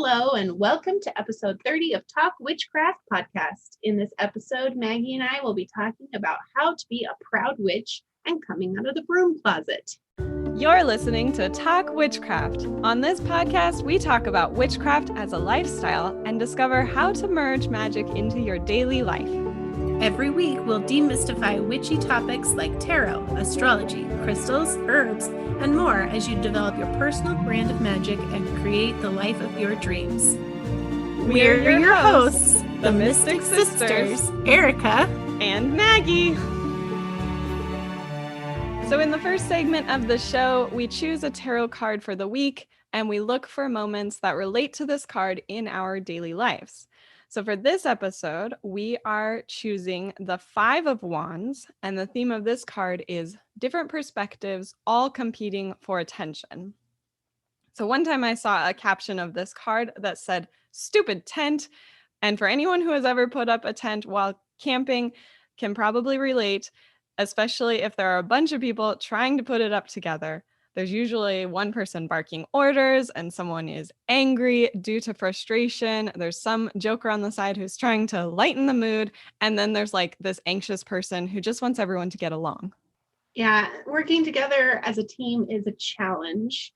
Hello, and welcome to episode 30 of Talk Witchcraft podcast. In this episode, Maggie and I will be talking about how to be a proud witch and coming out of the broom closet. You're listening to Talk Witchcraft. On this podcast, we talk about witchcraft as a lifestyle and discover how to merge magic into your daily life. Every week, we'll demystify witchy topics like tarot, astrology, crystals, herbs, and more as you develop your personal brand of magic and create the life of your dreams. We're your hosts, the Mystic Sisters, Erica and Maggie. So in the first segment of the show, we choose a tarot card for the week, and we look for moments that relate to this card in our daily lives. So for this episode, we are choosing the Five of Wands, and the theme of this card is different perspectives, all competing for attention. So one time I saw a caption of this card that said, "Stupid tent." And for anyone who has ever put up a tent while camping can probably relate, especially if there are a bunch of people trying to put it up together. There's usually one person barking orders and someone is angry due to frustration. There's some joker on the side who's trying to lighten the mood. And then there's like this anxious person who just wants everyone to get along. Yeah, working together as a team is a challenge.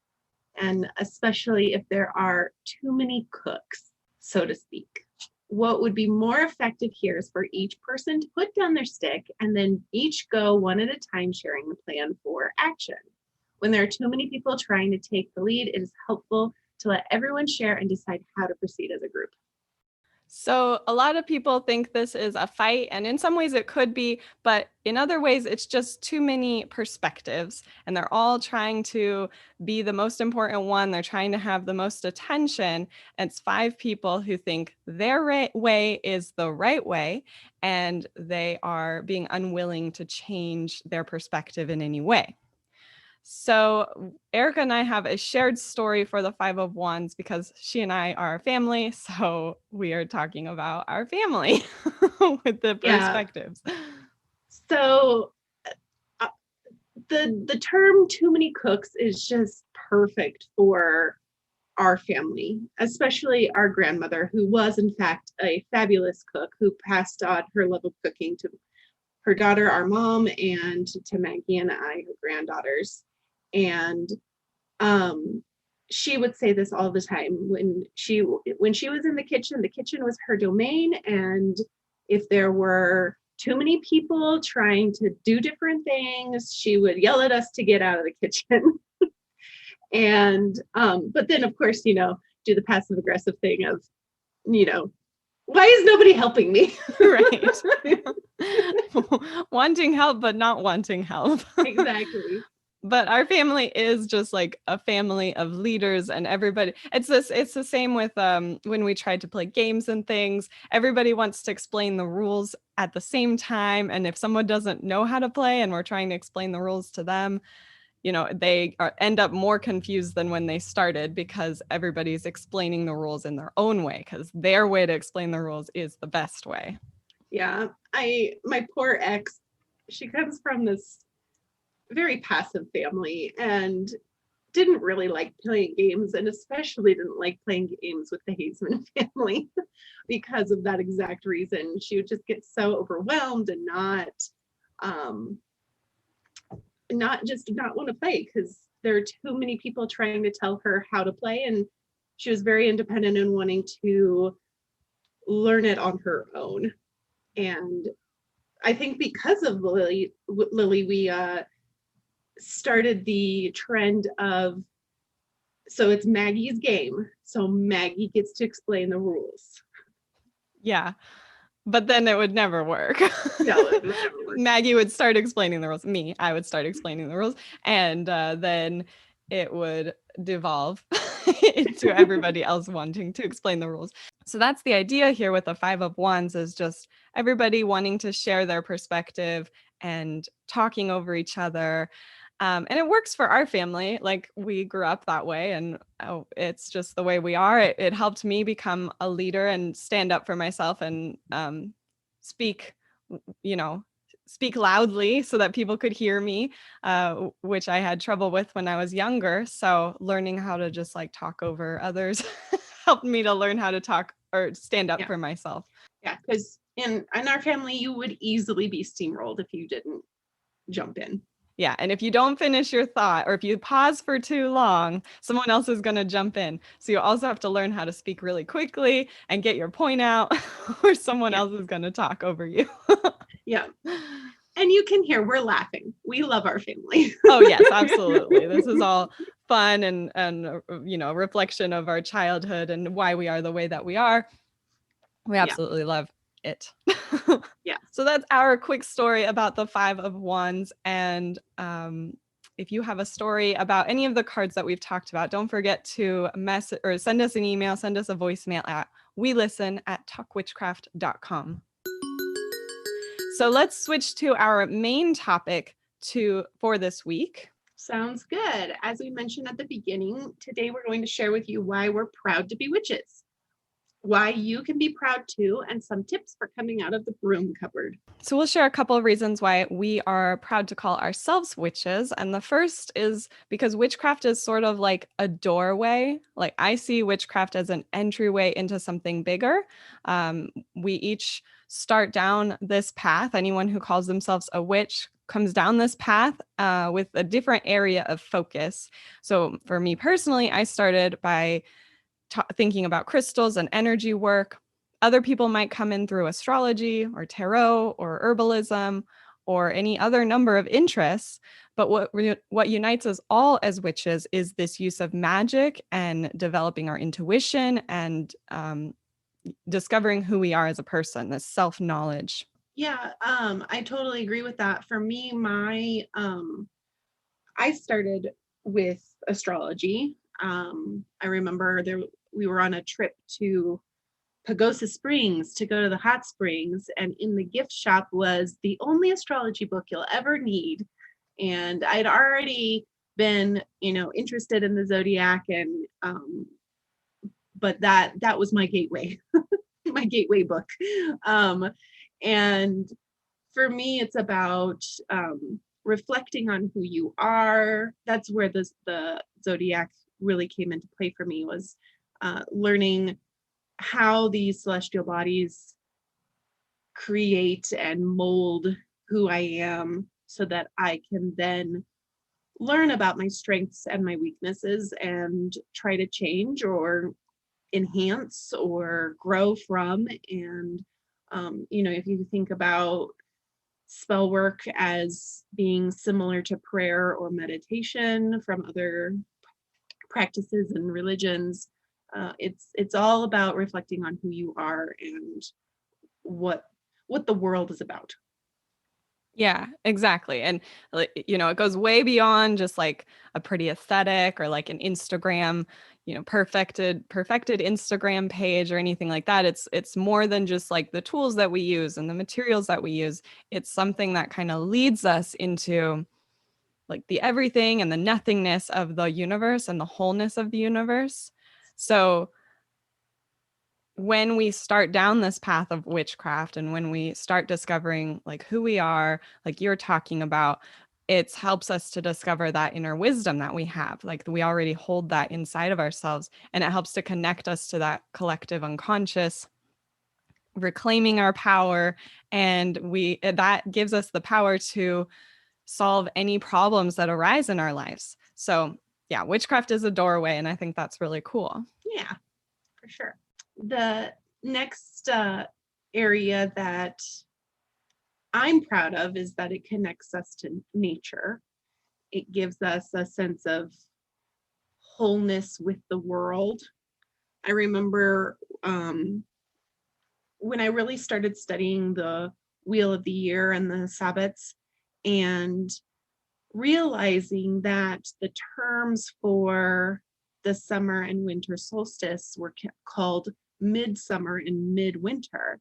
And especially if there are too many cooks, so to speak. What would be more effective here is for each person to put down their stick and then each go one at a time sharing the plan for action. When there are too many people trying to take the lead, it is helpful to let everyone share and decide how to proceed as a group. So a lot of people think this is a fight, and in some ways it could be, but in other ways it's just too many perspectives, and they're all trying to be the most important one. They're trying to have the most attention. And it's five people who think their way is the right way, and they are being unwilling to change their perspective in any way. So Erica and I have a shared story for the Five of Wands because she and I are a family. So we are talking about our family with the perspectives. Yeah. So the term too many cooks is just perfect for our family, especially our grandmother, who was in fact a fabulous cook who passed on her love of cooking to her daughter, our mom, and to Maggie and I, her granddaughters. And she would say this all the time when she was in the kitchen was her domain. And if there were too many people trying to do different things, she would yell at us to get out of the kitchen. And but then of course, do the passive aggressive thing of, why is nobody helping me? Right. Wanting help, but not wanting help. Exactly. But our family is just like a family of leaders, and everybody, it's the same with when we tried to play games and things. Everybody wants to explain the rules at the same time. And if someone doesn't know how to play and we're trying to explain the rules to them, they end up more confused than when they started, because everybody's explaining the rules in their own way, because their way to explain the rules is the best way. Yeah, my poor ex, she comes from this very passive family and didn't really like playing games, and especially didn't like playing games with the Hazeman family because of that exact reason. She would just get so overwhelmed and not want to play because there are too many people trying to tell her how to play, and she was very independent and wanting to learn it on her own. And I think because of Lily, we started the trend of, so it's Maggie's game, so Maggie gets to explain the rules. Yeah, but then it would never work. No, it would never work. Maggie would start explaining the rules. I would start explaining the rules, and then it would devolve into everybody else wanting to explain the rules. So that's the idea here with the Five of Wands, is just everybody wanting to share their perspective and talking over each other. And it works for our family. Like, we grew up that way, and it's just the way we are. It helped me become a leader and stand up for myself and speak loudly so that people could hear me, which I had trouble with when I was younger. So learning how to just like talk over others helped me to learn how to talk or stand up Yeah. for myself. Yeah, because in our family, you would easily be steamrolled if you didn't jump in. Yeah. And if you don't finish your thought, or if you pause for too long, someone else is going to jump in. So you also have to learn how to speak really quickly and get your point out, or someone else is going to talk over you. Yeah. And you can hear we're laughing. We love our family. Oh, yes, absolutely. This is all fun and reflection of our childhood and why we are the way that we are. We absolutely love it. Yeah. So that's our quick story about the Five of Wands. And if you have a story about any of the cards that we've talked about, don't forget to message or send us an email, send us a voicemail at welisten@talkwitchcraft.com. So let's switch to our main topic for this week. Sounds good. As we mentioned at the beginning, today we're going to share with you why we're proud to be witches, why you can be proud too, and some tips for coming out of the broom cupboard. So we'll share a couple of reasons why we are proud to call ourselves witches. And the first is because witchcraft is sort of like a doorway. Like I see witchcraft as an entryway into something bigger. We each start down this path. Anyone who calls themselves a witch comes down this path with a different area of focus. So for me personally, I started by thinking about crystals and energy work. Other people might come in through astrology or tarot or herbalism or any other number of interests. But what unites us all as witches is this use of magic and developing our intuition and discovering who we are as a person, this self-knowledge. Yeah, I totally agree with that. For me, I started with astrology. I remember we were on a trip to Pagosa Springs to go to the hot springs, and in the gift shop was the only astrology book you'll ever need. And I'd already been, interested in the zodiac, and but that was my gateway, my gateway book. And for me, it's about reflecting on who you are. That's where the zodiac really came into play for me, was learning how these celestial bodies create and mold who I am, so that I can then learn about my strengths and my weaknesses and try to change or enhance or grow from. And if you think about spell work as being similar to prayer or meditation from other practices and religions, it's all about reflecting on who you are and what the world is about. Yeah, exactly. And, it goes way beyond just like a pretty aesthetic or like an Instagram, perfected Instagram page or anything like that. It's more than just like the tools that we use and the materials that we use. It's something that kind of leads us into like the everything and the nothingness of the universe and the wholeness of the universe. So when we start down this path of witchcraft and when we start discovering like who we are, like you're talking about, it helps us to discover that inner wisdom that we have. Like we already hold that inside of ourselves, and it helps to connect us to that collective unconscious, reclaiming our power. And that gives us the power to solve any problems that arise in our lives. So yeah, witchcraft is a doorway, and I think that's really cool. Yeah, for sure. The next area that I'm proud of is that it connects us to nature. It gives us a sense of wholeness with the world. I remember when I really started studying the Wheel of the Year and the Sabbats, and realizing that the terms for the summer and winter solstice were called midsummer and midwinter.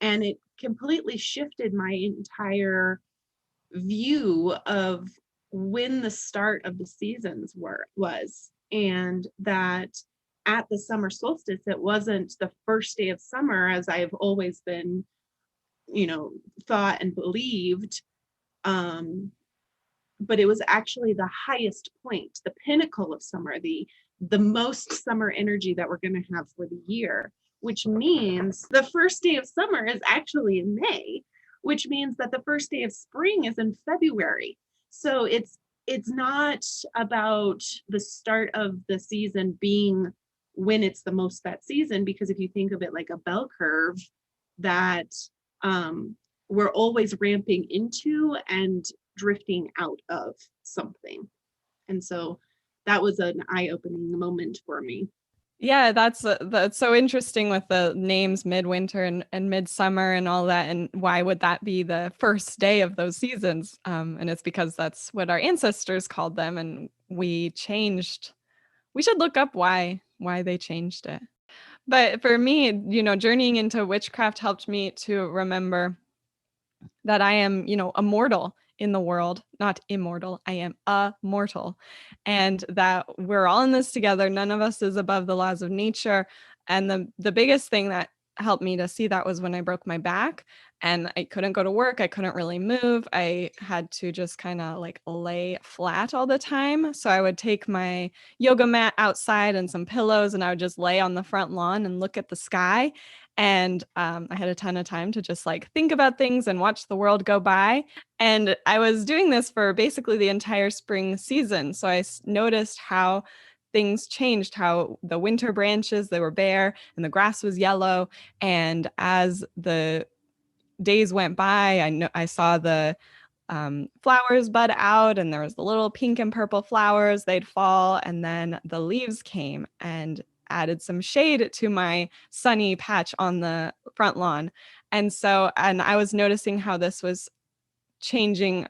And it completely shifted my entire view of when the start of the seasons was. And that at the summer solstice, it wasn't the first day of summer, as I've always been, thought and believed. But it was actually the highest point, the pinnacle of summer, the the most summer energy that we're going to have for the year, which means the first day of summer is actually in May, which means that the first day of spring is in February. So it's not about the start of the season being when it's the most that season, because if you think of it like a bell curve, that we're always ramping into and drifting out of something. And so that was an eye-opening moment for me. Yeah, that's so interesting with the names midwinter and midsummer and all that. And why would that be the first day of those seasons? And it's because that's what our ancestors called them, and we changed. We should look up why they changed it. But for me, journeying into witchcraft helped me to remember that I am, a mortal in the world, not immortal. I am a mortal, and that we're all in this together. None of us is above the laws of nature. And the biggest thing that helped me to see that was when I broke my back and I couldn't go to work. I couldn't really move. I had to just kind of like lay flat all the time. So I would take my yoga mat outside and some pillows, and I would just lay on the front lawn and look at the sky. And I had a ton of time to just like think about things and watch the world go by. And I was doing this for basically the entire spring season. So I noticed how things changed, how the winter branches, they were bare and the grass was yellow. And as the days went by, I saw the flowers bud out, and there was the little pink and purple flowers, they'd fall, and then the leaves came and added some shade to my sunny patch on the front lawn. And I was noticing how this was changing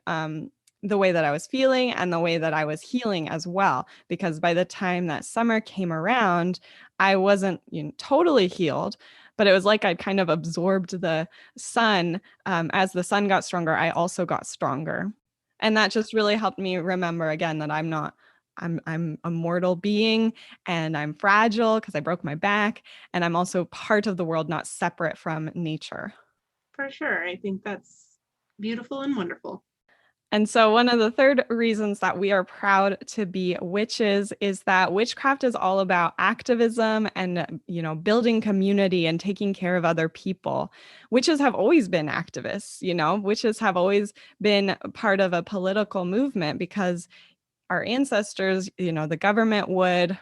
the way that I was feeling and the way that I was healing as well. Because by the time that summer came around, I wasn't totally healed, but it was like I'd kind of absorbed the sun. As the sun got stronger, I also got stronger. And that just really helped me remember again that I'm a mortal being, and I'm fragile because I broke my back, and I'm also part of the world, not separate from nature. For sure. I think that's beautiful and wonderful. And so one of the third reasons that we are proud to be witches is that witchcraft is all about activism and, building community and taking care of other people. Witches have always been activists, witches have always been part of a political movement because our ancestors, the government would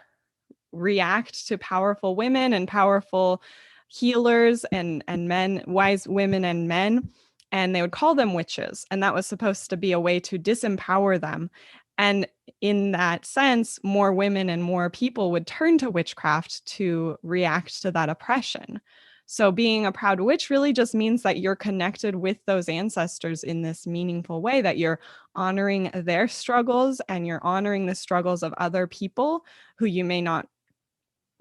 react to powerful women and powerful healers and men, wise women and men. And they would call them witches. And that was supposed to be a way to disempower them. And in that sense, more women and more people would turn to witchcraft to react to that oppression. So being a proud witch really just means that you're connected with those ancestors in this meaningful way, that you're honoring their struggles and you're honoring the struggles of other people who you may not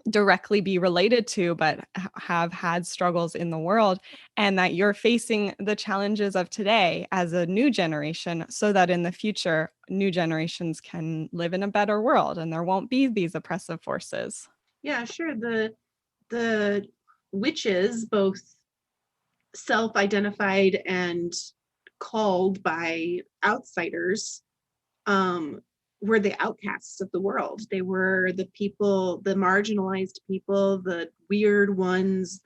directly be related to, but have had struggles in the world, and that you're facing the challenges of today as a new generation so that in the future, new generations can live in a better world and there won't be these oppressive forces. Yeah, sure. The witches, both self-identified and called by outsiders, were the outcasts of the world. They were the people, the marginalized people, the weird ones,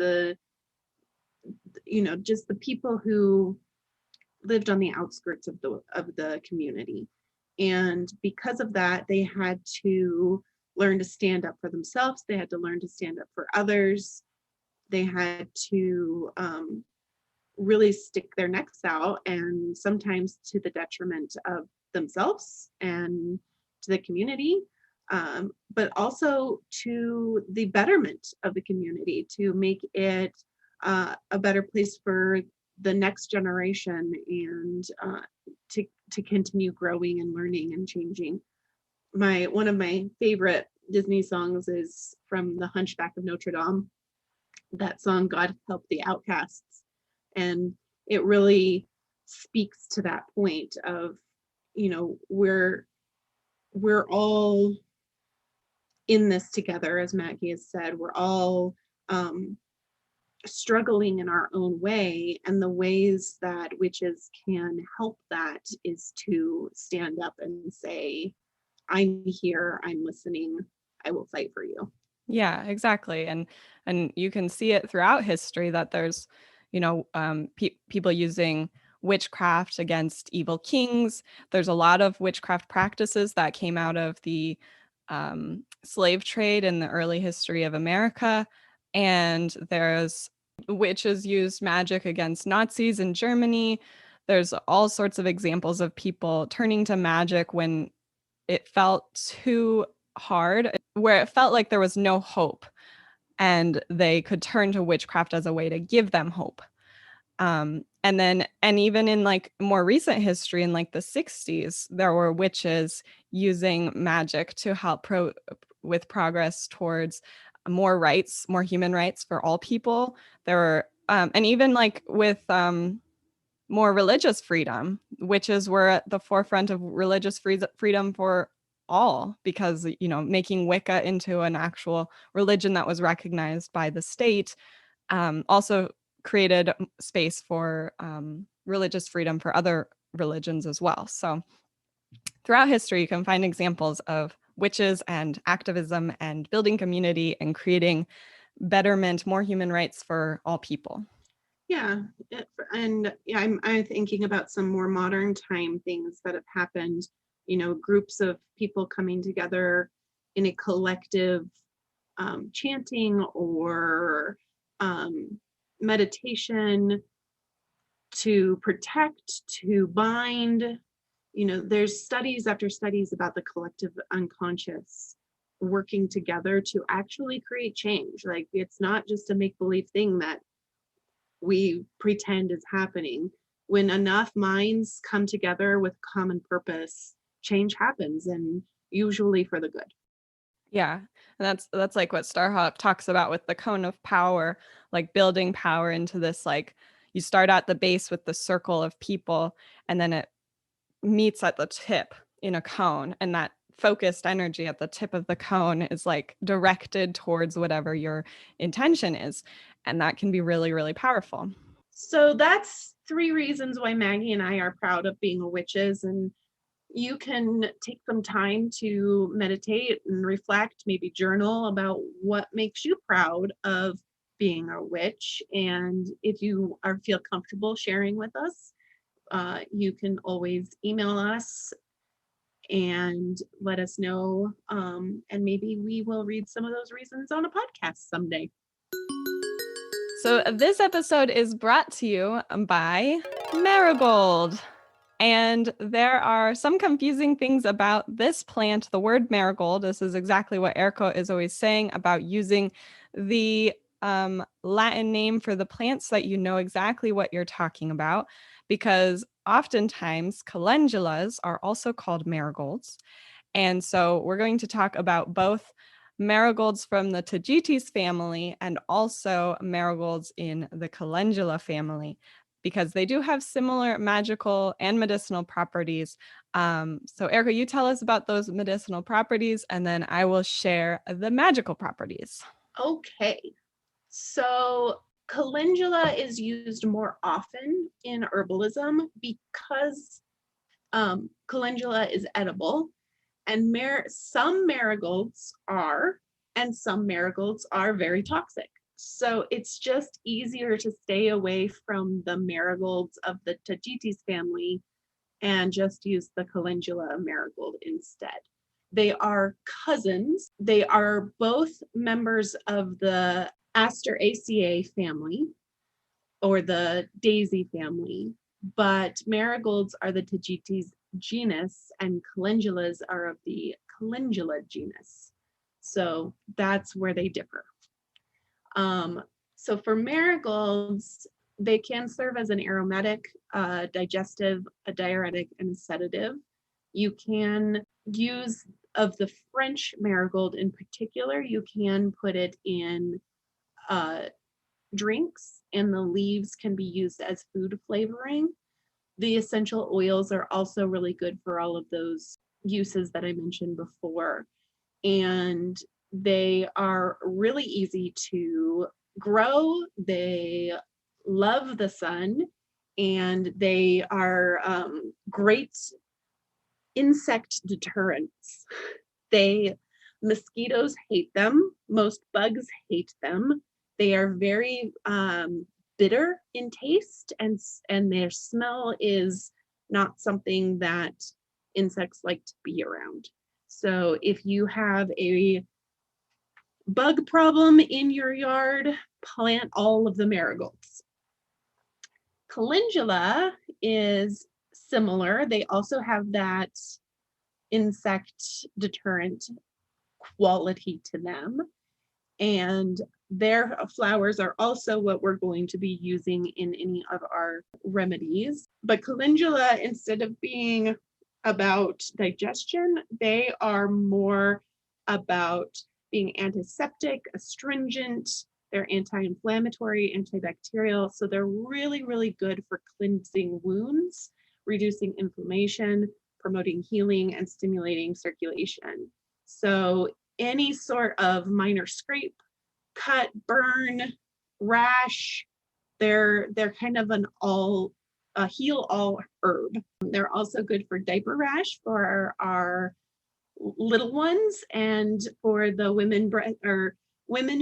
just the people who lived on the outskirts of the community. And because of that, they had to learn to stand up for themselves. They had to learn to stand up for others. They had to really stick their necks out, and sometimes to the detriment of themselves and to the community, but also to the betterment of the community, to make it a better place for the next generation, and to continue growing and learning and changing. One of my favorite Disney songs is from The Hunchback of Notre Dame. That song, God Help the Outcasts. And it really speaks to that point of, we're all in this together, as Maggie has said. We're all struggling in our own way, and the ways that witches can help that is to stand up and say, I'm here, I'm listening, I will fight for you. Yeah, exactly. And you can see it throughout history that there's, people using witchcraft against evil kings. There's a lot of witchcraft practices that came out of the slave trade in the early history of America. And there's witches used magic against Nazis in Germany. There's all sorts of examples of people turning to magic when it felt too hard, where it felt like there was no hope, and they could turn to witchcraft as a way to give them hope. And even in like more recent history, in like the 60s, there were witches using magic to help with progress towards more rights, more human rights for all people. There were, and even like with more religious freedom, witches were at the forefront of religious freedom for all, because, making Wicca into an actual religion that was recognized by the state also created space for religious freedom for other religions as well. So throughout history, you can find examples of witches and activism and building community and creating betterment, more human rights for all people. Yeah, and I'm thinking about some more modern time things that have happened. Groups of people coming together in a collective chanting or meditation to protect, to bind. There's studies after studies about the collective unconscious working together to actually create change. Like, it's not just a make-believe thing that we pretend is happening. When enough minds come together with common purpose, change happens, and usually for the good. Yeah, and that's like what Starhawk talks about with the cone of power, like building power into this, like, you start at the base with the circle of people, and then it meets at the tip in a cone, and that focused energy at the tip of the cone is like directed towards whatever your intention is, and that can be really, really powerful. So that's 3 reasons why Maggie and I are proud of being witches, and you can take some time to meditate and reflect, maybe journal about what makes you proud of being a witch. And if you feel comfortable sharing with us, you can always email us and let us know. And maybe we will read some of those reasons on a podcast someday. So this episode is brought to you by Marigold. And there are some confusing things about this plant, the word marigold. This is exactly what Erica is always saying about using the Latin name for the plants so that you know exactly what you're talking about, because oftentimes calendulas are also called marigolds. And so we're going to talk about both marigolds from the Tagetes family and also marigolds in the calendula family, because they do have similar magical and medicinal properties. So Erica, you tell us about those medicinal properties, and then I will share the magical properties. Okay, so calendula is used more often in herbalism because calendula is edible, and some marigolds are, and some marigolds are very toxic. So it's just easier to stay away from the marigolds of the Tagetes family and just use the calendula marigold instead. They are cousins. They are both members of the Asteraceae family or the daisy family, but marigolds are the Tagetes genus and calendulas are of the calendula genus. So that's where they differ. So for marigolds, they can serve as an aromatic, digestive, a diuretic, and a sedative. You can use, of the French marigold in particular, you can put it in drinks, and the leaves can be used as food flavoring. The essential oils are also really good for all of those uses that I mentioned before. And they are really easy to grow. They love the sun, and they are great insect deterrents. They Mosquitoes hate them. Most bugs hate them. They are very bitter in taste, and their smell is not something that insects like to be around. So if you have a bug problem in your yard, plant all of the marigolds. Calendula is similar. They also have that insect deterrent quality to them. And their flowers are also what we're going to be using in any of our remedies. But calendula, instead of being about digestion, they are more about being antiseptic, astringent, they're anti-inflammatory, antibacterial. So they're really, really good for cleansing wounds, reducing inflammation, promoting healing, and stimulating circulation. So any sort of minor scrape, cut, burn, rash, they're kind of an heal all herb. They're also good for diaper rash for our little ones, and for the women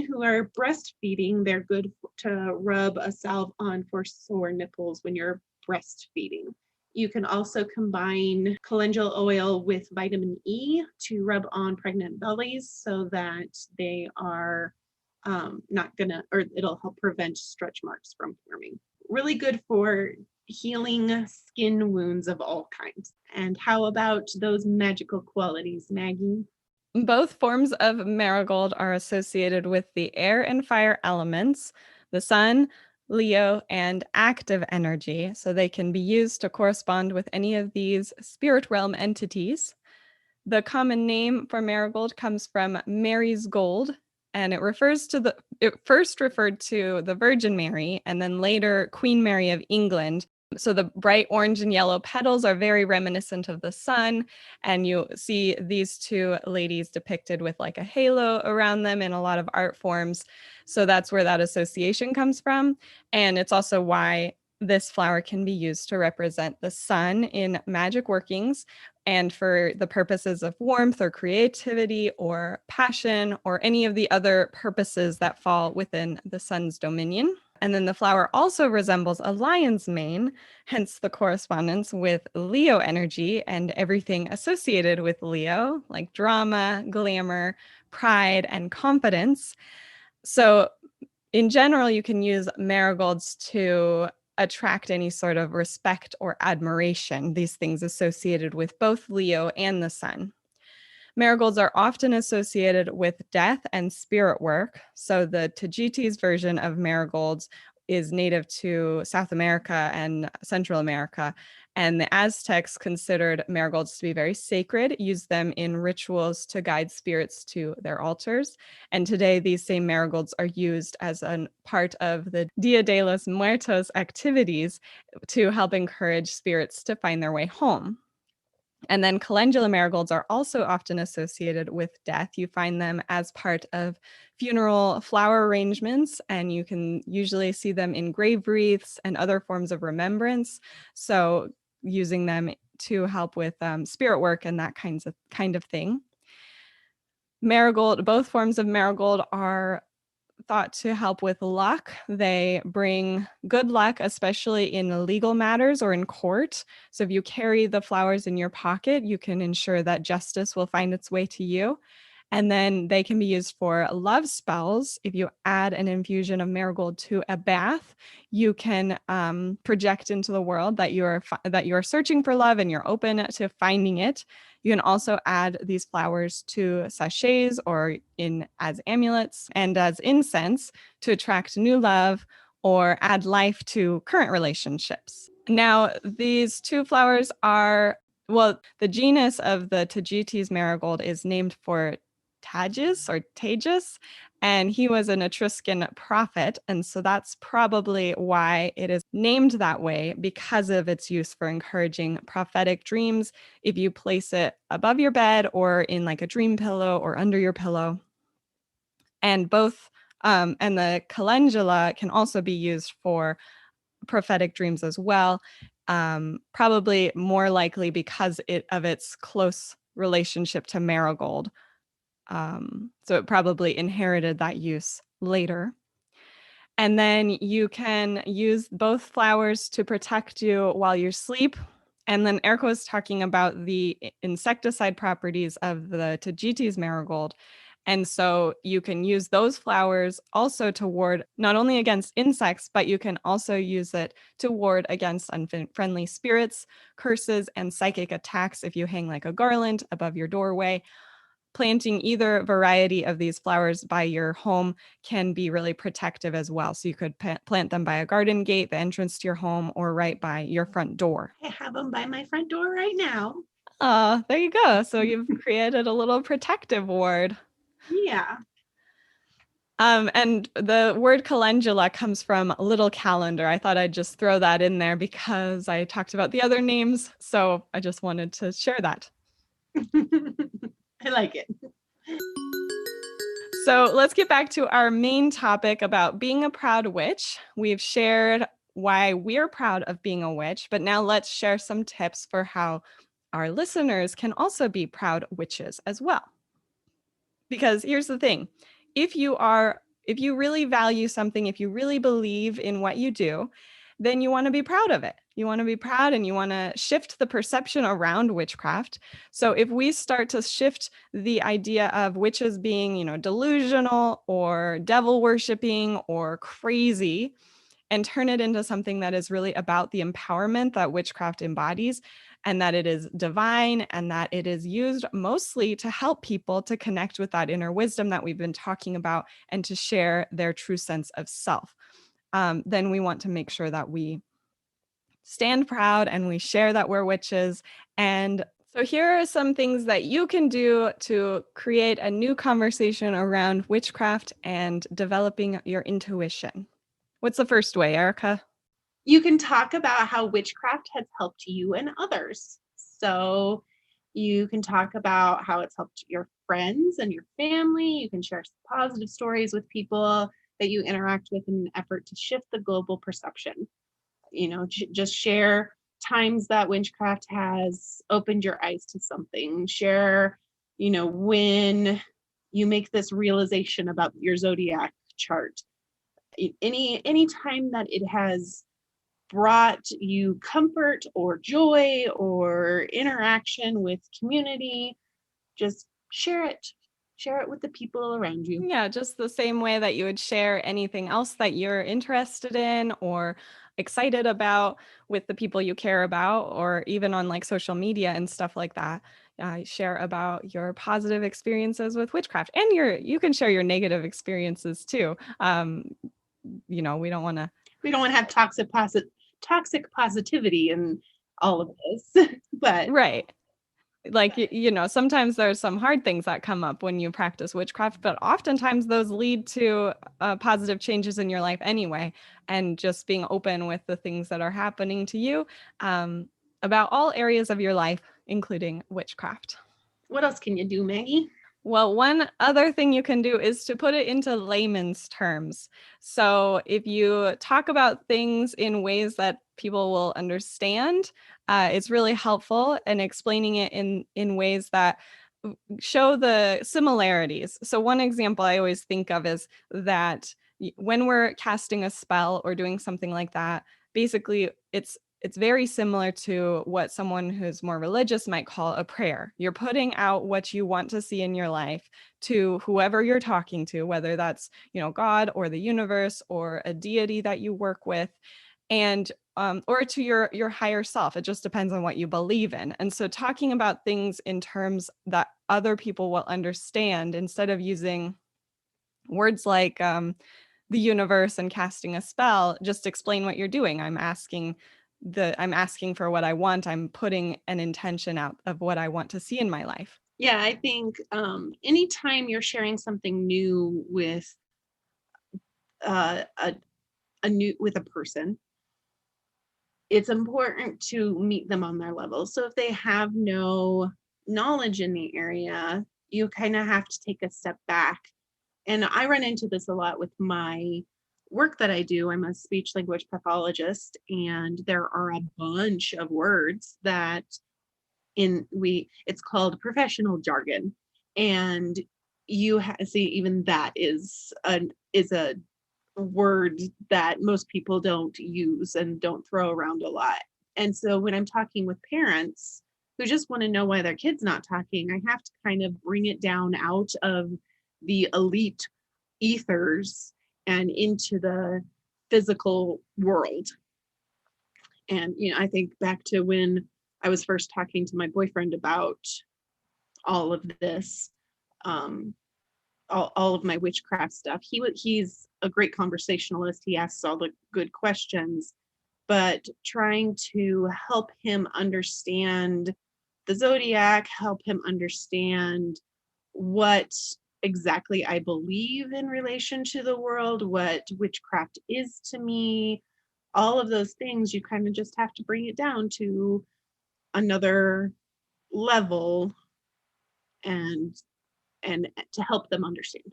who are breastfeeding, they're good to rub a salve on for sore nipples when you're breastfeeding. You can also combine calendula oil with vitamin E to rub on pregnant bellies so that they are not gonna, or it'll help prevent stretch marks from forming. Really good for healing skin wounds of all kinds. And how about those magical qualities, Maggie? Both forms of marigold are associated with the air and fire elements, the sun, Leo, and active energy, so they can be used to correspond with any of these spirit realm entities. The common name for marigold comes from Mary's gold, and it first referred to the Virgin Mary, and then later Queen Mary of England. So the bright orange and yellow petals are very reminiscent of the sun, and you see these two ladies depicted with like a halo around them in a lot of art forms. So that's where that association comes from. And it's also why this flower can be used to represent the sun in magic workings and for the purposes of warmth or creativity or passion or any of the other purposes that fall within the sun's dominion. And then the flower also resembles a lion's mane, hence the correspondence with Leo energy and everything associated with Leo, like drama, glamour, pride, and confidence. So in general, you can use marigolds to attract any sort of respect or admiration, these things associated with both Leo and the sun. Marigolds are often associated with death and spirit work. So the Tajitis version of marigolds is native to South America and Central America. And the Aztecs considered marigolds to be very sacred, used them in rituals to guide spirits to their altars. And today, these same marigolds are used as a part of the Dia de los Muertos activities to help encourage spirits to find their way home. And then calendula marigolds are also often associated with death. You find them as part of funeral flower arrangements, and you can usually see them in grave wreaths and other forms of remembrance. So using them to help with spirit work and that kind of thing. Marigold, both forms of marigold are thought to help with luck. They bring good luck, especially in legal matters or in court. So if you carry the flowers in your pocket, you can ensure that justice will find its way to you. And then they can be used for love spells. If you add an infusion of marigold to a bath, you can project into the world that you are searching for love and you're open to finding it. You can also add these flowers to sachets or as amulets and as incense to attract new love or add life to current relationships. Now, these two flowers are, well, the genus of the Tajitis marigold is named for Tages, and he was an Etruscan prophet. And so that's probably why it is named that way, because of its use for encouraging prophetic dreams if you place it above your bed or in like a dream pillow or under your pillow. And and the calendula can also be used for prophetic dreams as well, probably more likely because of its close relationship to marigold. So it probably inherited that use later. And then you can use both flowers to protect you while you sleep. And then Erica was talking about the insecticide properties of the Tajitis marigold. And so you can use those flowers also to ward not only against insects, but you can also use it to ward against unfriendly spirits, curses, and psychic attacks if you hang like a garland above your doorway. Planting either variety of these flowers by your home can be really protective as well. So you could plant them by a garden gate, the entrance to your home, or right by your front door. I have them by my front door right now. There you go. So you've created a little protective ward. Yeah. And the word calendula comes from little calendar. I thought I'd just throw that in there because I talked about the other names. So I just wanted to share that. I like it. So let's get back to our main topic about being a proud witch. We've shared why we're proud of being a witch, but now let's share some tips for how our listeners can also be proud witches as well. Because here's the thing, if you really value something, if you really believe in what you do, then you want to be proud of it. You want to be proud and you want to shift the perception around witchcraft. So if we start to shift the idea of witches being, delusional or devil worshiping or crazy, and turn it into something that is really about the empowerment that witchcraft embodies, and that it is divine, and that it is used mostly to help people to connect with that inner wisdom that we've been talking about and to share their true sense of self. Then we want to make sure that we stand proud and we share that we're witches. And so here are some things that you can do to create a new conversation around witchcraft and developing your intuition. What's the first way, Erica? You can talk about how witchcraft has helped you and others. So you can talk about how it's helped your friends and your family. You can share positive stories with people that you interact with in an effort to shift the global perception. Just share times that witchcraft has opened your eyes to something. Share, when you make this realization about your zodiac chart. Any time that it has brought you comfort or joy or interaction with community, just share it with the people around you. Yeah, just the same way that you would share anything else that you're interested in or excited about with the people you care about, or even on like social media and stuff like that. Share about your positive experiences with witchcraft, and you can share your negative experiences too. We don't want to have toxic positivity in all of this. But right. Like, sometimes there's some hard things that come up when you practice witchcraft, but oftentimes those lead to positive changes in your life anyway. And just being open with the things that are happening to you about all areas of your life, including witchcraft. What else can you do, Maggie? Well, one other thing you can do is to put it into layman's terms. So if you talk about things in ways that people will understand, it's really helpful, and explaining it in ways that show the similarities. So one example I always think of is that when we're casting a spell or doing something like that, basically it's very similar to what someone who's more religious might call a prayer. You're putting out what you want to see in your life to whoever you're talking to, whether that's, God or the universe or a deity that you work with, and or to your higher self. It just depends on what you believe in. And so talking about things in terms that other people will understand, instead of using words like the universe and casting a spell, just explain what you're doing. I'm asking for what I want. I'm putting an intention out of what I want to see in my life. Yeah, I think anytime you're sharing something new with with a person, it's important to meet them on their level. So if they have no knowledge in the area, you kind of have to take a step back. And I run into this a lot with my work that I do. I'm a speech language pathologist, and there are a bunch of words that it's called professional jargon. And see, even that is a word that most people don't use and don't throw around a lot. And so when I'm talking with parents who just want to know why their kid's not talking, I have to kind of bring it down out of the elite ethers and into the physical world. And, I think back to when I was first talking to my boyfriend about all of this, all of my witchcraft stuff. He's a great conversationalist. He asks all the good questions, but trying to help him understand the zodiac, help him understand what exactly I believe in relation to the world, what witchcraft is to me, all of those things, you kind of just have to bring it down to another level and to help them understand.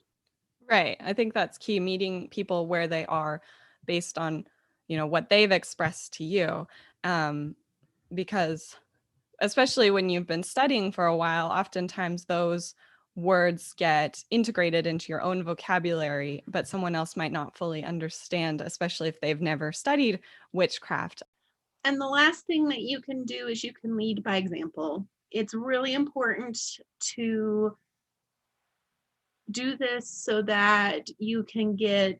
Right. I think that's key, meeting people where they are based on, what they've expressed to you. Because especially when you've been studying for a while, oftentimes those words get integrated into your own vocabulary, but someone else might not fully understand, especially if they've never studied witchcraft. And the last thing that you can do is you can lead by example. It's really important to do this so that you can get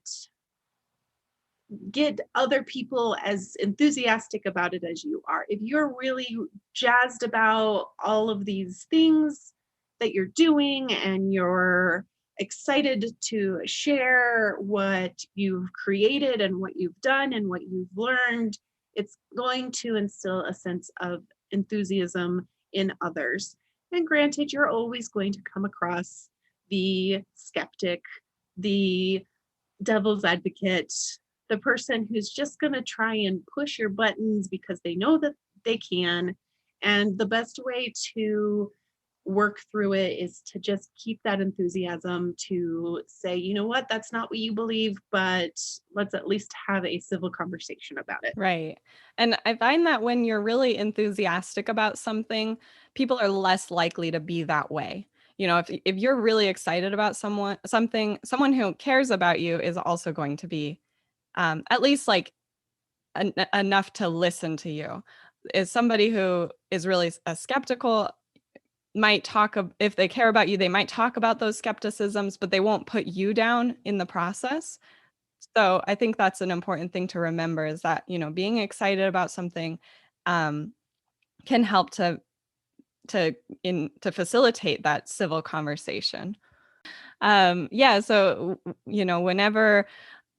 other people as enthusiastic about it as you are. If you're really jazzed about all of these things that you're doing and you're excited to share what you've created and what you've done and what you've learned, it's going to instill a sense of enthusiasm in others. And granted, you're always going to come across the skeptic, the devil's advocate, the person who's just going to try and push your buttons because they know that they can. And the best way to work through it is to just keep that enthusiasm, to say, you know what, that's not what you believe, but let's at least have a civil conversation about it. Right. And I find that when you're really enthusiastic about something, people are less likely to be that way. If you're really excited about someone who cares about you is also going to be at least like enough to listen to you. Is somebody who is really skeptical might talk, if they care about you, they might talk about those skepticisms, but they won't put you down in the process. So I think that's an important thing to remember, is that, being excited about something can help to facilitate that civil conversation. So, whenever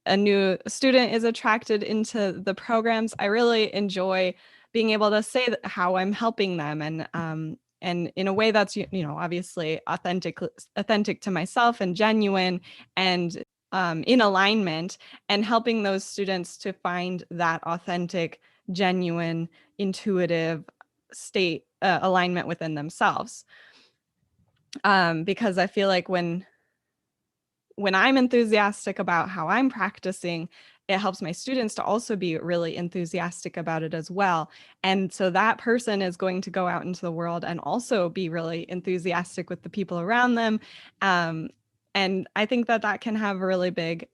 a new student is attracted into the programs, I really enjoy being able to say how I'm helping them, and in a way that's, obviously authentic to myself and genuine and in alignment, and helping those students to find that authentic, genuine, intuitive state alignment within themselves. Because I feel like when I'm enthusiastic about how I'm practicing, it helps my students to also be really enthusiastic about it as well. And so that person is going to go out into the world and also be really enthusiastic with the people around them. And I think that can have a really big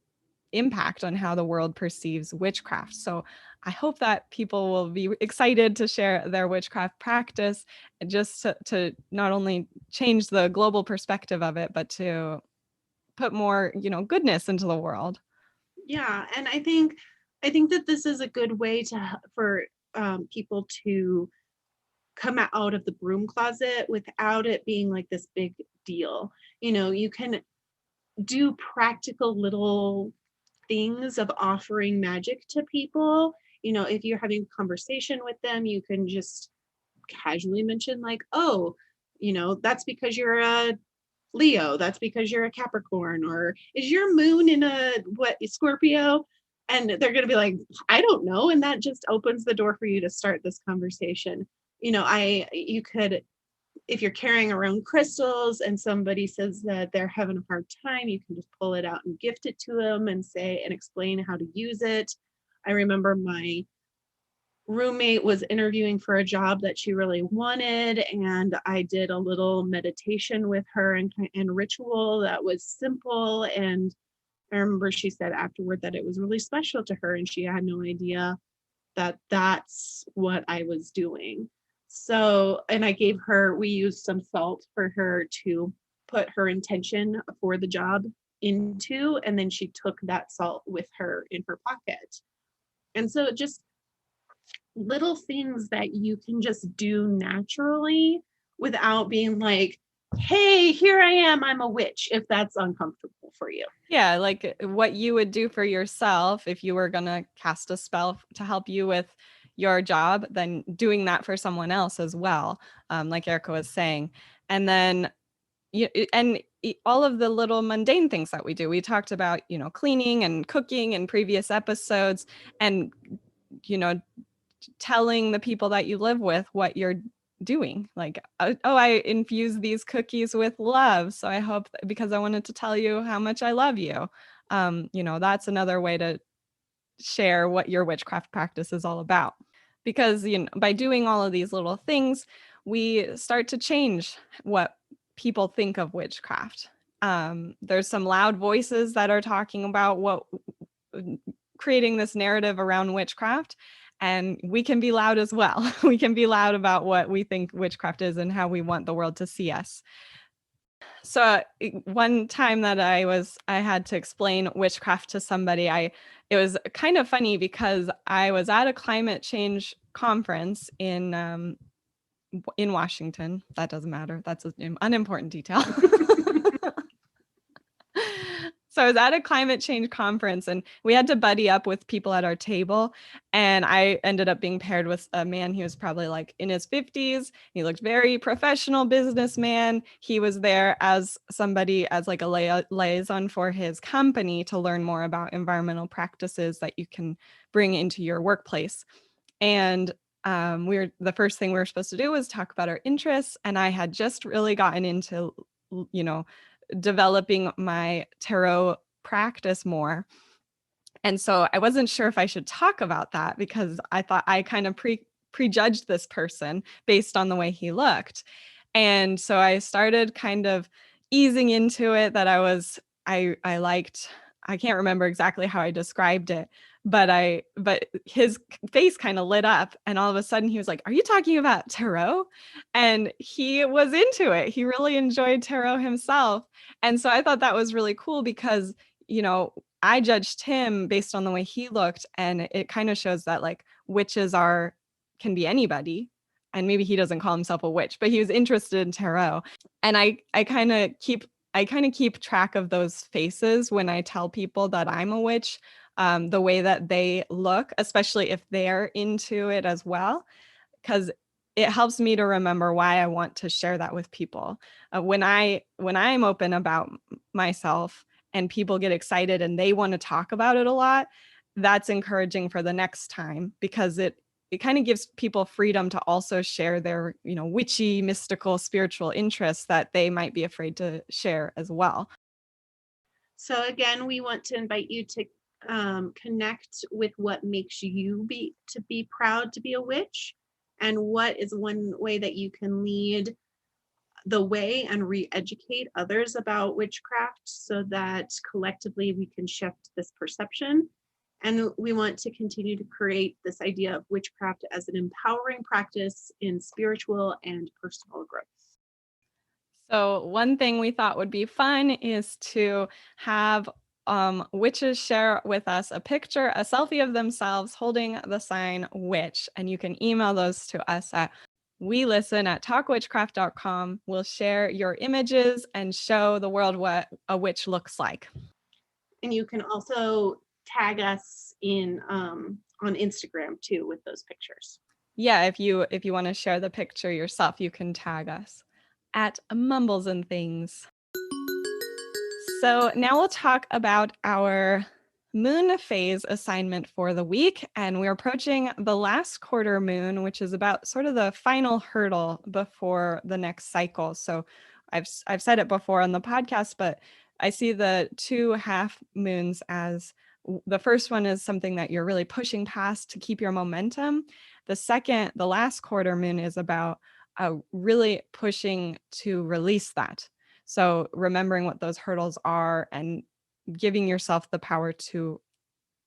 impact on how the world perceives witchcraft. So I hope that people will be excited to share their witchcraft practice, just to not only change the global perspective of it, but to put more, goodness into the world. Yeah, and I think that this is a good way for people to come out of the broom closet without it being like this big deal. You can do practical little things of offering magic to people. If you're having a conversation with them, you can just casually mention like, oh, that's because you're a Leo, that's because you're a Capricorn, or is your moon in a Scorpio? And they're going to be like, I don't know. And that just opens the door for you to start this conversation. You could, if you're carrying around crystals and somebody says that they're having a hard time, you can just pull it out and gift it to them and explain how to use it. I remember my roommate was interviewing for a job that she really wanted, and I did a little meditation with her and ritual that was simple. And I remember she said afterward that it was really special to her, and she had no idea that that's what I was doing. So, and we used some salt for her to put her intention for the job into, and then she took that salt with her in her pocket. And so just little things that you can just do naturally without being like, hey, here I am, I'm a witch, if that's uncomfortable for you. Yeah, like what you would do for yourself if you were going to cast a spell to help you with your job, then doing that for someone else as well, like Erica was saying. And then all of the little mundane things that we do. We talked about, cleaning and cooking in previous episodes, and, telling the people that you live with what you're doing. Like, I infuse these cookies with love. So I hope because I wanted to tell you how much I love you. That's another way to share what your witchcraft practice is all about. Because, by doing all of these little things, we start to change what people think of witchcraft. There's some loud voices that are talking about creating this narrative around witchcraft. And we can be loud as well. We can be loud about what we think witchcraft is and how we want the world to see us. So one time that I had to explain witchcraft to somebody, it was kind of funny because I was at a climate change conference in Washington. That doesn't matter. That's an unimportant detail. So I was at a climate change conference, and we had to buddy up with people at our table. And I ended up being paired with a man. He was probably like in his 50s. He looked very professional businessman. He was there as like a liaison for his company to learn more about environmental practices that you can bring into your workplace. And the first thing we were supposed to do was talk about our interests. And I had just really gotten into, developing my tarot practice more. And so I wasn't sure if I should talk about that because I thought I kind of prejudged this person based on the way he looked. And so I started kind of easing into it that I liked, I can't remember exactly how I described it, but his face kind of lit up, and all of a sudden he was like, "Are you talking about tarot?" And he was into it. He really enjoyed tarot himself. And so I thought that was really cool because, I judged him based on the way he looked, and it kind of shows that like witches can be anybody. And maybe he doesn't call himself a witch, but he was interested in tarot. And I kind of keep track of those faces when I tell people that I'm a witch, the way that they look, especially if they're into it as well, because it helps me to remember why I want to share that with people. When I'm open about myself and people get excited and they want to talk about it a lot, that's encouraging for the next time, because it kind of gives people freedom to also share their, witchy, mystical, spiritual interests that they might be afraid to share as well. So again, we want to invite you to connect with what makes you be proud to be a witch, and what is one way that you can lead the way and re-educate others about witchcraft so that collectively we can shift this perception. And we want to continue to create this idea of witchcraft as an empowering practice in spiritual and personal growth. So one thing we thought would be fun is to have witches share with us a selfie of themselves holding the sign witch. And you can email those to us at welisten@talkwitchcraft.com. We'll share your images and show the world what a witch looks like. And you can also tag us on Instagram too with those pictures. Yeah, if you want to share the picture yourself, you can tag us at Mumbles and Things. So now we'll talk about our moon phase assignment for the week. And we're approaching the last quarter moon, which is about sort of the final hurdle before the next cycle. So I've said it before on the podcast, but I see the 2 half moons as the first one is something that you're really pushing past to keep your momentum. The last quarter moon is about really pushing to release that. So remembering what those hurdles are and giving yourself the power to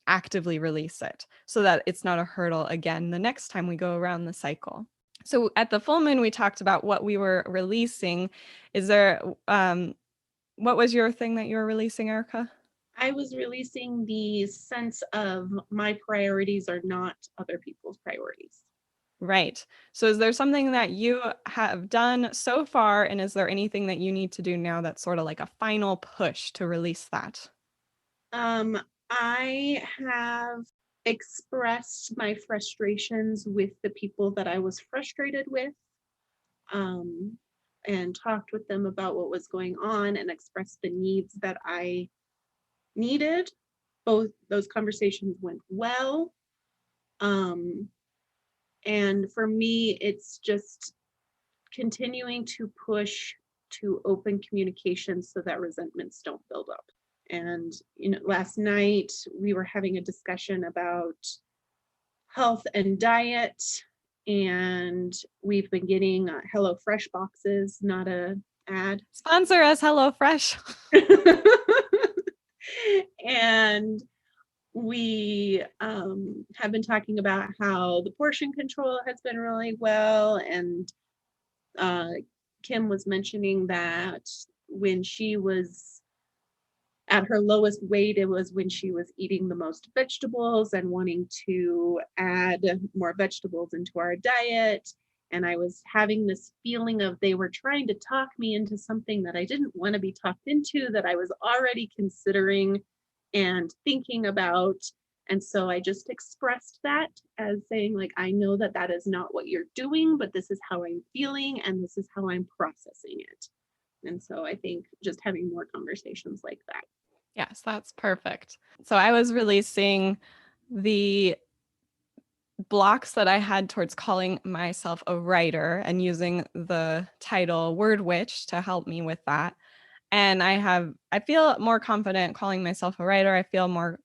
actively release it so that it's not a hurdle again the next time we go around the cycle. So at the full moon, we talked about what we were releasing. Is there, what was your thing that you were releasing, Erica? I was releasing the sense of my priorities are not other people's priorities. Right. So is there something that you have done so far, and is there anything that you need to do now that's sort of like a final push to release that? I have expressed my frustrations with the people that I was frustrated with, and talked with them about what was going on and expressed the needs that I needed. Both those conversations went well. And for me, it's just continuing to push to open communication so that resentments don't build up. And, last night we were having a discussion about health and diet, and we've been getting HelloFresh boxes, not a ad. Sponsor us, HelloFresh. And we have been talking about how the portion control has been really well. And Kim was mentioning that when she was at her lowest weight, it was when she was eating the most vegetables and wanting to add more vegetables into our diet. And I was having this feeling of they were trying to talk me into something that I didn't want to be talked into, that I was already considering and thinking about. And so I just expressed that as saying, like, I know that that is not what you're doing, but this is how I'm feeling and this is how I'm processing it. And so I think just having more conversations like that. Yes, that's perfect. So I was releasing the blocks that I had towards calling myself a writer and using the title Word Witch to help me with that. And I feel more confident calling myself a writer. I feel more,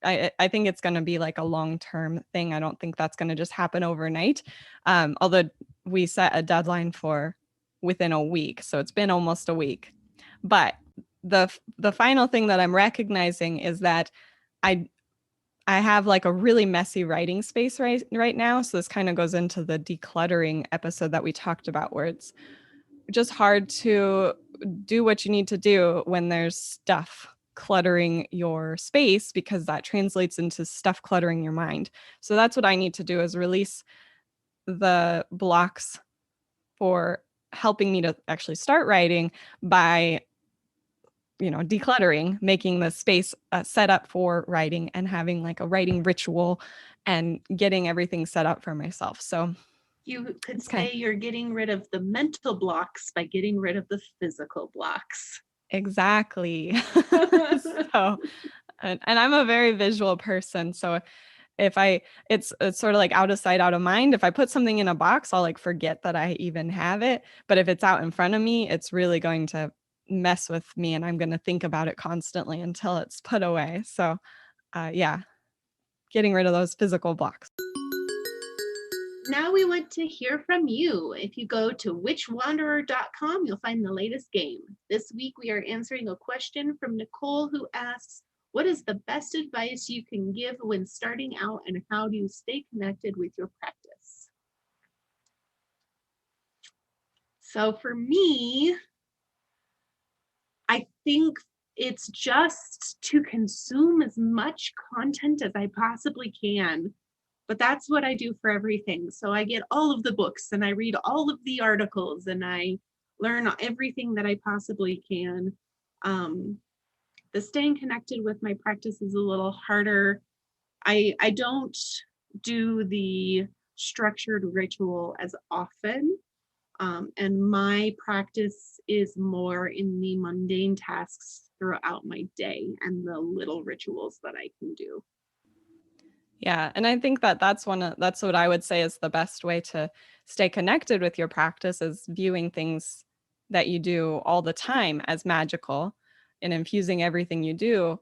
I think it's going to be like a long-term thing. I don't think that's going to just happen overnight. Although we set a deadline for within a week. So it's been almost a week. But the final thing that I'm recognizing is that I have like a really messy writing space right now. So this kind of goes into the decluttering episode that we talked about, where it's just hard to do what you need to do when there's stuff cluttering your space, because that translates into stuff cluttering your mind. So that's what I need to do, is release the blocks for helping me to actually start writing by decluttering, making the space set up for writing and having like a writing ritual and getting everything set up for myself. So you could say you're getting rid of the mental blocks by getting rid of the physical blocks. Exactly. So, and I'm a very visual person. So if it's sort of like out of sight, out of mind. If I put something in a box, I'll like forget that I even have it. But if it's out in front of me, it's really going to mess with me, and I'm going to think about it constantly until it's put away. So yeah, getting rid of those physical blocks. Now we want to hear from you. If you go to witchwanderer.com, you'll find the latest game. This week we are answering a question from Nicole, who asks, what is the best advice you can give when starting out, and how do you stay connected with your practice? So for me, I think it's just to consume as much content as I possibly can. But that's what I do for everything. So I get all of the books and I read all of the articles and I learn everything that I possibly can. The staying connected with my practice is a little harder. I don't do the structured ritual as often. And my practice is more in the mundane tasks throughout my day and the little rituals that I can do. Yeah. And I think that's what I would say is the best way to stay connected with your practice, is viewing things that you do all the time as magical and infusing everything you do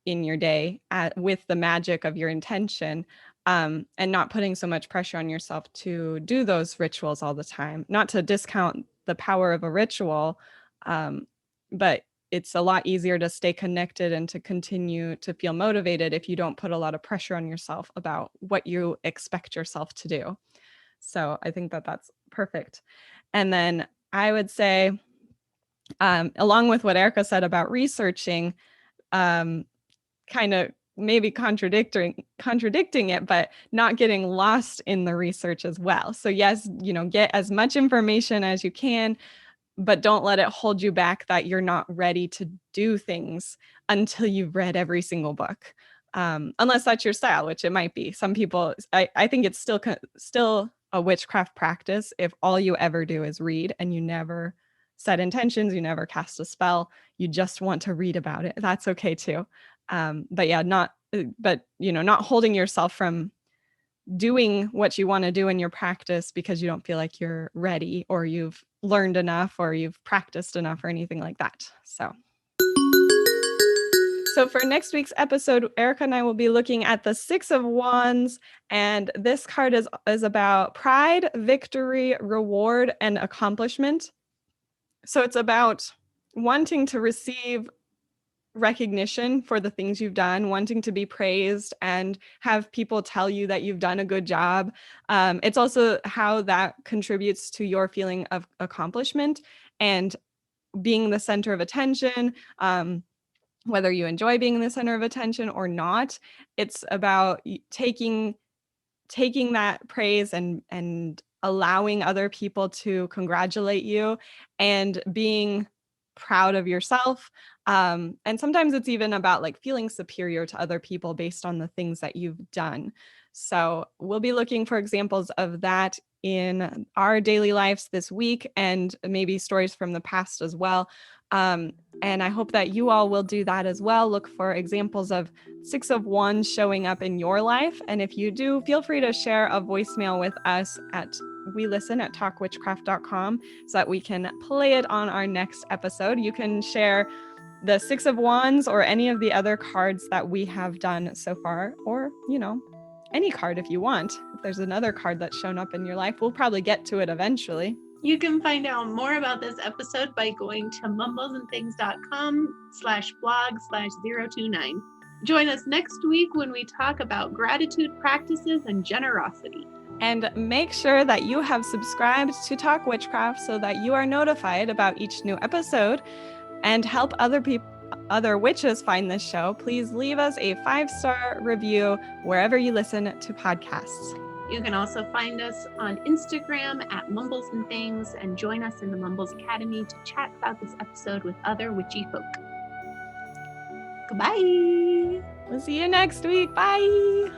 in your day with the magic of your intention, and not putting so much pressure on yourself to do those rituals all the time. Not to discount the power of a ritual, but it's a lot easier to stay connected and to continue to feel motivated if you don't put a lot of pressure on yourself about what you expect yourself to do. So I think that that's perfect. And then I would say, along with what Erica said about researching, kind of maybe contradicting it, but not getting lost in the research as well. So yes, get as much information as you can, but don't let it hold you back that you're not ready to do things until you've read every single book. Unless that's your style, which it might be. Some people, I think it's still a witchcraft practice if all you ever do is read and you never set intentions, you never cast a spell, you just want to read about it. That's okay too. But yeah, not holding yourself from doing what you want to do in your practice because you don't feel like you're ready or you've learned enough or you've practiced enough or anything like that. So for next week's episode, Erica and I will be looking at the Six of Wands, and this card is about pride, victory, reward, and accomplishment. So it's about wanting to receive recognition for the things you've done, wanting to be praised and have people tell you that you've done a good job. It's also how that contributes to your feeling of accomplishment and being the center of attention. Whether you enjoy being the center of attention or not, it's about taking that praise and allowing other people to congratulate you and being proud of yourself. And sometimes it's even about like feeling superior to other people based on the things that you've done. So we'll be looking for examples of that in our daily lives this week and maybe stories from the past as well. And I hope that you all will do that as well. Look for examples of Six of Wands showing up in your life. And if you do, feel free to share a voicemail with us at talkwitchcraft.com so that we can play it on our next episode. You can share the Six of Wands or any of the other cards that we have done so far, or, any card if you want. If there's another card that's shown up in your life, we'll probably get to it eventually. You can find out more about this episode by going to mumblesandthings.com/blog/029. Join us next week when we talk about gratitude practices and generosity. And make sure that you have subscribed to Talk Witchcraft so that you are notified about each new episode, and help other witches find this show. Please leave us a 5-star review wherever you listen to podcasts. You can also find us on Instagram at Mumbles and Things, and join us in the Mumbles Academy to chat about this episode with other witchy folk. Goodbye. We'll see you next week. Bye.